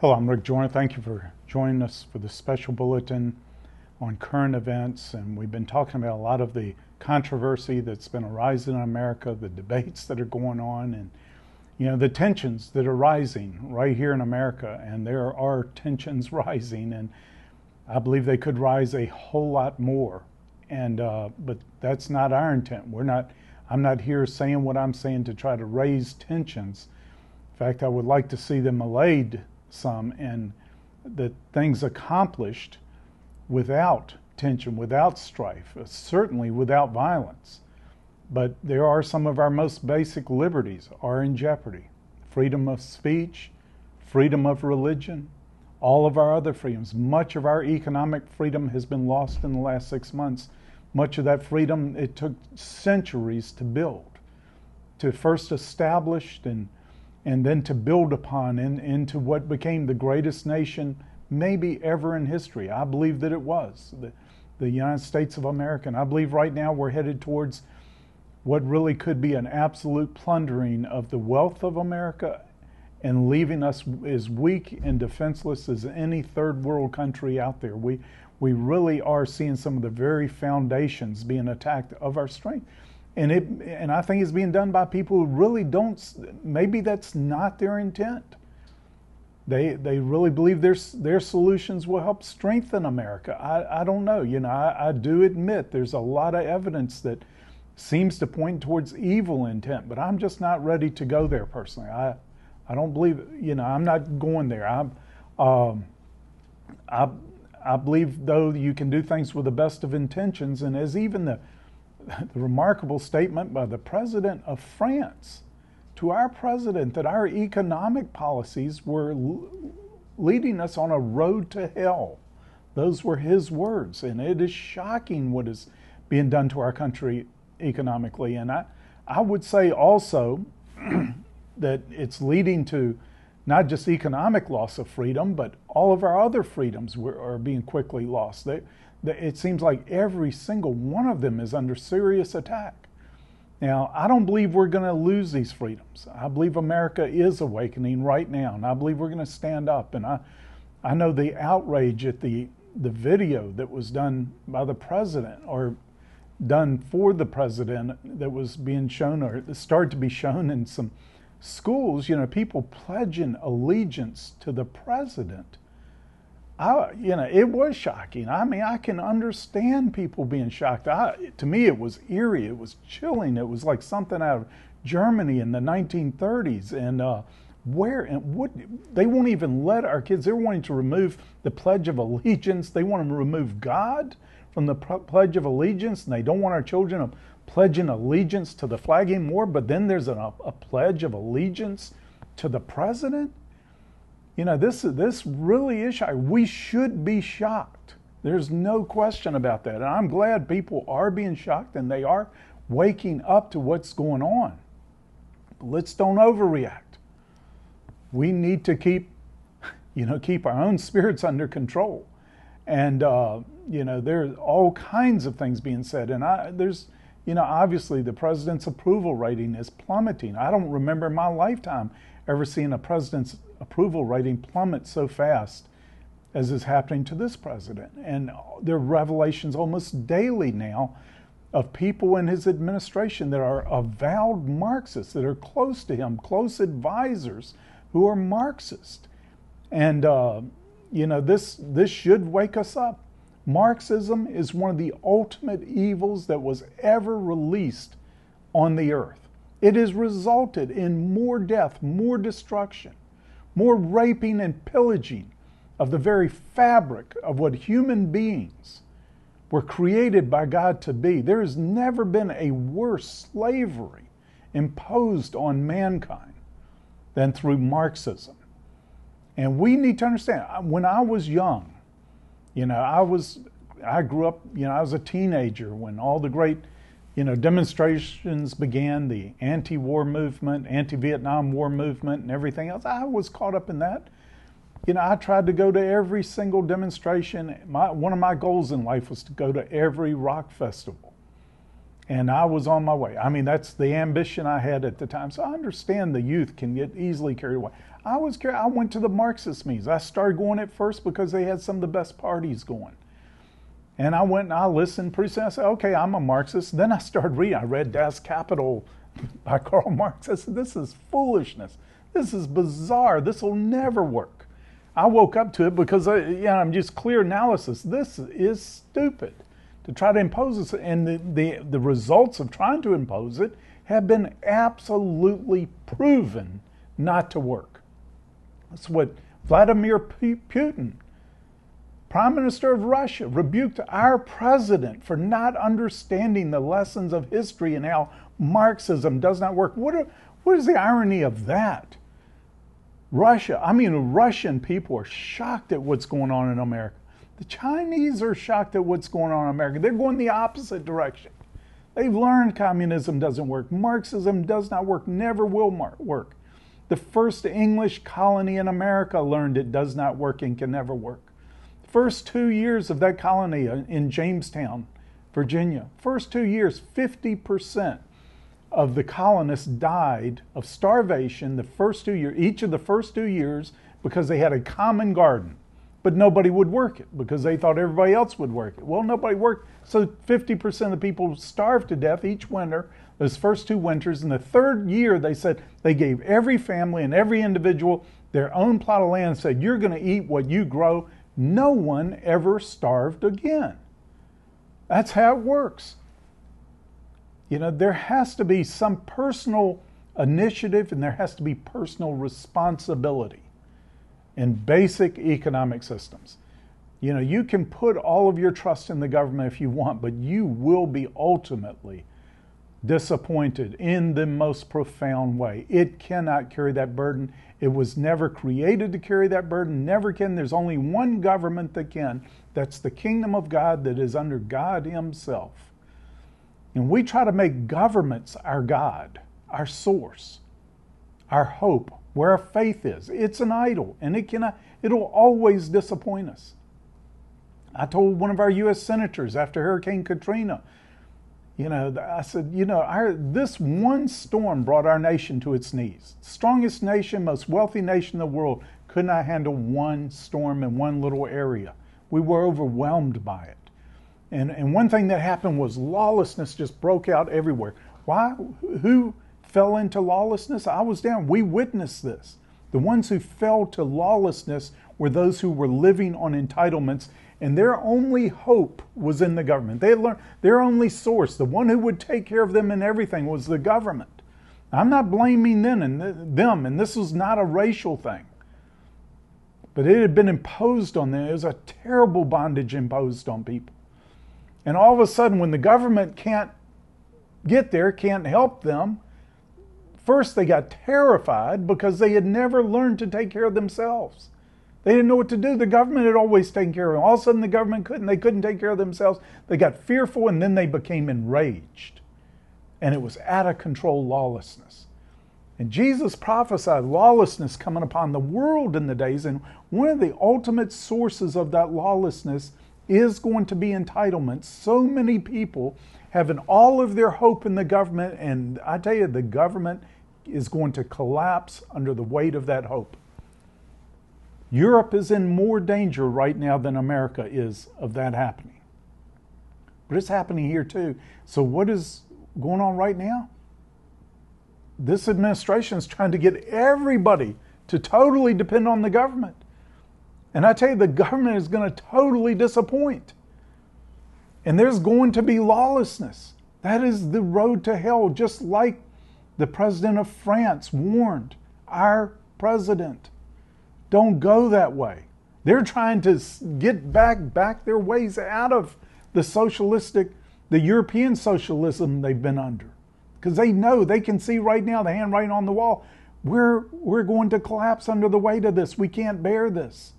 Hello, I'm Rick Joyner. Thank you for joining us for this special bulletin on current events. And we've been talking about a lot of the controversy that's been arising in America, the debates that are going on, and the tensions that are rising right here in America. And there are tensions rising, and I believe they could rise a whole lot more. And but that's not our intent. I'm not here saying what I'm saying to try to raise tensions. In fact, I would like to see them allayed some, and that things accomplished without tension, without strife, certainly without violence. But there are some of our most basic liberties are in jeopardy. Freedom of speech, freedom of religion, all of our other freedoms. Much of our economic freedom has been lost in the last 6 months. Much of that freedom, it took centuries to build, to first establish and then to build upon into what became the greatest nation maybe ever in history. I believe that it was, the United States of America. And I believe right now we're headed towards what really could be an absolute plundering of the wealth of America and leaving us as weak and defenseless as any third world country out there. We really are seeing some of the very foundations being attacked of our strength. And I think it's being done by people who really don't, maybe that's not their intent. They really believe their solutions will help strengthen America. I don't know. I do admit there's a lot of evidence that seems to point towards evil intent, but I'm just not ready to go there personally. I don't believe, I'm not going there. I believe, though, you can do things with the best of intentions, and as even the remarkable statement by the president of France to our president that our economic policies were leading us on a road to hell. Those were his words, and it is shocking what is being done to our country economically. And I would say also that it's leading to not just economic loss of freedom, but all of our other freedoms are being quickly lost. It seems like every single one of them is under serious attack. Now, I don't believe we're going to lose these freedoms. I believe America is awakening right now, and I believe we're going to stand up. And I know the outrage at the video that was done by the president, or done for the president, that was being shown, or started to be shown in some schools, people pledging allegiance to the president. It was shocking. I mean, I can understand people being shocked. To me, it was eerie. It was chilling. It was like something out of Germany in the 1930s. And they won't even let our kids. They're wanting to remove the Pledge of Allegiance. They want to remove God from the Pledge of Allegiance, and they don't want our children pledging allegiance to the flag anymore. But then there's a Pledge of Allegiance to the president. This really is shocking. We should be shocked. There's no question about that. And I'm glad people are being shocked and they are waking up to what's going on. But let's don't overreact. We need to keep our own spirits under control. And, there's all kinds of things being said. And obviously the president's approval rating is plummeting. I don't remember in my lifetime ever seeing a president's approval rating plummet so fast as is happening to this president. And there are revelations almost daily now of people in his administration that are avowed Marxists, that are close to him, close advisors who are Marxist. And, this should wake us up. Marxism is one of the ultimate evils that was ever released on the earth. It has resulted in more death, more destruction, more raping and pillaging of the very fabric of what human beings were created by God to be. There has never been a worse slavery imposed on mankind than through Marxism. And we need to understand, when I was young, I grew up, I was a teenager when all the great demonstrations began, the anti-war movement, anti-Vietnam War movement, and everything else. I was caught up in that. I tried to go to every single demonstration. One of my goals in life was to go to every rock festival. And I was on my way. I mean, that's the ambition I had at the time. So I understand the youth can get easily carried away. I was curious. I went to the Marxist meetings. I started going at first because they had some of the best parties going. And I went and I listened. Pretty soon I said, okay, I'm a Marxist. Then I started reading. I read Das Kapital by Karl Marx. I said, this is foolishness. This is bizarre. This will never work. I woke up to it because I'm just clear analysis. This is stupid to try to impose this. And the results of trying to impose it have been absolutely proven not to work. That's what Vladimir Putin, Prime Minister of Russia, rebuked our president for not understanding the lessons of history and how Marxism does not work. What is the irony of that? Russian people are shocked at what's going on in America. The Chinese are shocked at what's going on in America. They're going the opposite direction. They've learned communism doesn't work. Marxism does not work, never will work. The first English colony in America learned it does not work and can never work. First 2 years of that colony in Jamestown, Virginia, first 2 years, 50% of the colonists died of starvation the first 2 years, each of the first 2 years, because they had a common garden. But nobody would work it because they thought everybody else would work it. Well, nobody worked, so 50% of the people starved to death each winter, those first 2 winters. In the third year, they said they gave every family and every individual their own plot of land and said, you're going to eat what you grow. No one ever starved again. That's how it works. There has to be some personal initiative and there has to be personal responsibility in basic economic systems. You can put all of your trust in the government if you want, but you will be ultimately disappointed in the most profound way. It cannot carry that burden. It was never created to carry that burden, never can. There's only one government that can. That's the kingdom of God that is under God Himself. And we try to make governments our God, our source, our hope, where our faith is. It's an idol, and it'll always disappoint us. I told one of our U.S. senators after Hurricane Katrina, I said, this one storm brought our nation to its knees. Strongest nation, most wealthy nation in the world could not handle one storm in one little area. We were overwhelmed by it. And one thing that happened was lawlessness just broke out everywhere. Why? Who fell into lawlessness? I was down. We witnessed this. The ones who fell to lawlessness were those who were living on entitlements, and their only hope was in the government. They had learned their only source, the one who would take care of them in everything, was the government. I'm not blaming them, and this was not a racial thing. But it had been imposed on them. It was a terrible bondage imposed on people. And all of a sudden, when the government can't get there, can't help them, first they got terrified because they had never learned to take care of themselves. They didn't know what to do. The government had always taken care of them. All of a sudden the government couldn't. They couldn't take care of themselves. They got fearful, and then they became enraged. And it was out of control lawlessness. And Jesus prophesied lawlessness coming upon the world in the days. And one of the ultimate sources of that lawlessness is going to be entitlement. So many people having all of their hope in the government. And I tell you, the government is going to collapse under the weight of that hope. Europe is in more danger right now than America is of that happening. But it's happening here too. So what is going on right now? This administration is trying to get everybody to totally depend on the government. And I tell you, the government is going to totally disappoint. And there's going to be lawlessness. That is the road to hell, just like the president of France warned our president. Don't go that way. They're trying to get back their ways out of the European socialism they've been under. Because they know, they can see right now the handwriting on the wall. We're going to collapse under the weight of this. We can't bear this.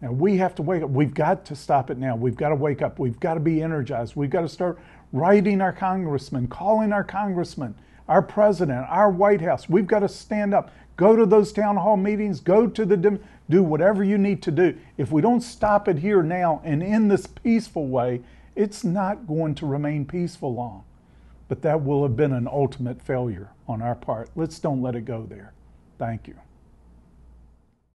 Now we have to wake up. We've got to stop it now. We've got to wake up. We've got to be energized. We've got to start writing our congressmen, calling our congressmen, our president, our White House. We've got to stand up. Go to those town hall meetings. Go to do whatever you need to do. If we don't stop it here now and in this peaceful way, it's not going to remain peaceful long. But that will have been an ultimate failure on our part. Let's don't let it go there. Thank you.